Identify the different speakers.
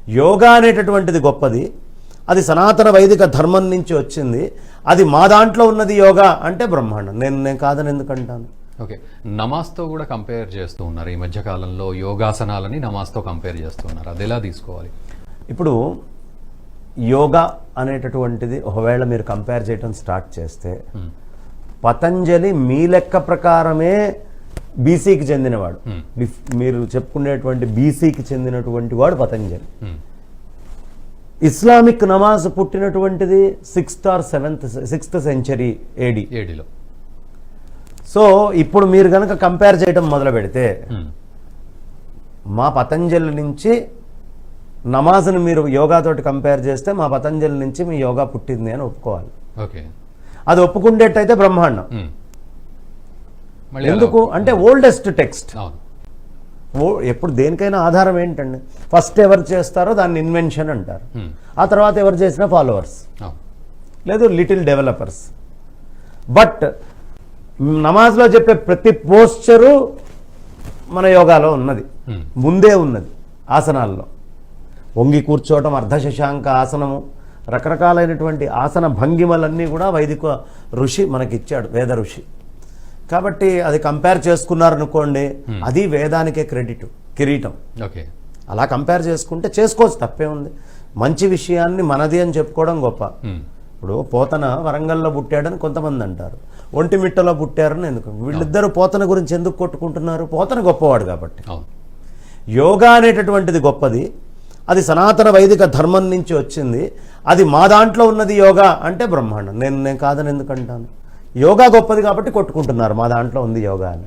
Speaker 1: యోగా అనేటటువంటిది గొప్పది, అది సనాతన వైదిక ధర్మం నుంచి వచ్చింది, అది మా దాంట్లో ఉన్నది యోగా అంటే బ్రహ్మాండం. నేను కాదని ఎందుకంటాను.
Speaker 2: ఓకే, నమాజ్తో కూడా కంపేర్ చేస్తూ ఉన్నారు ఈ మధ్యకాలంలో, యోగాసనాలని నమాజ్తో కంపేర్ చేస్తూ ఉన్నారు, అది ఎలా తీసుకోవాలి?
Speaker 1: ఇప్పుడు యోగా అనేటటువంటిది ఒకవేళ మీరు కంపేర్ చేయడం స్టార్ట్ చేస్తే, పతంజలి మీ లెక్క ప్రకారమే బీసీకి చెందినవాడు. మీరు చెప్పుకునేటువంటి బీసీకి చెందినటువంటి వాడు పతంజలి. ఇస్లామిక్ నమాజ్ పుట్టినటువంటిది 6th సెంచరీ ఏడీలో. సో ఇప్పుడు మీరు కనుక కంపేర్ చేయడం మొదలు పెడితే, మా పతంజలి నుంచి నమాజ్ని మీరు యోగాతోటి కంపేర్ చేస్తే మా పతంజలి నుంచి మీ యోగా పుట్టింది అని ఒప్పుకోవాలి.
Speaker 2: ఓకే,
Speaker 1: అది ఒప్పుకునేట్టయితే బ్రహ్మాండం. ఎందుకు అంటే ఓల్డెస్ట్ టెక్స్ట్. ఎప్పుడు దేనికైనా ఆధారం ఏంటండి, ఫస్ట్ ఎవరు చేస్తారో దాన్ని ఇన్వెన్షన్ అంటారు, ఆ తర్వాత ఎవరు చేసినా ఫాలోవర్స్ లేదు లిటిల్ డెవలపర్స్. బట్ నమాజ్లో చెప్పే ప్రతి పోస్చరు మన యోగాలో ఉన్నది, ముందే ఉన్నది. ఆసనాల్లో వంగి కూర్చోవటం, అర్ధశశాంక ఆసనము, రకరకాలైనటువంటి ఆసన భంగిమలన్నీ కూడా వైదిక ఋషి మనకిచ్చాడు, వేద ఋషి. కాబట్టి అది కంపేర్ చేసుకున్నారనుకోండి, అది వేదానికే కిరీటం.
Speaker 2: ఓకే,
Speaker 1: అలా కంపేర్ చేసుకుంటే చేసుకోవచ్చు, తప్పే ఉంది. మంచి విషయాన్ని మనది అని చెప్పుకోవడం గొప్ప. ఇప్పుడు పోతన వరంగల్లో పుట్టాడని కొంతమంది అంటారు, ఒంటిమిట్టలో పుట్టారని ఎందుకు. వీళ్ళిద్దరూ పోతన గురించి ఎందుకు కొట్టుకుంటున్నారు? పోతన గొప్పవాడు కాబట్టి. యోగా అనేటటువంటిది గొప్పది, అది సనాతన వైదిక ధర్మం నుంచి వచ్చింది, అది మా దాంట్లో ఉన్నది యోగా అంటే బ్రహ్మాండం. నేను కాదని ఎందుకంటాను. యోగా గొప్పది కాబట్టి కొట్టుకుంటున్నారు, మా దాంట్లో ఉంది యోగా అని.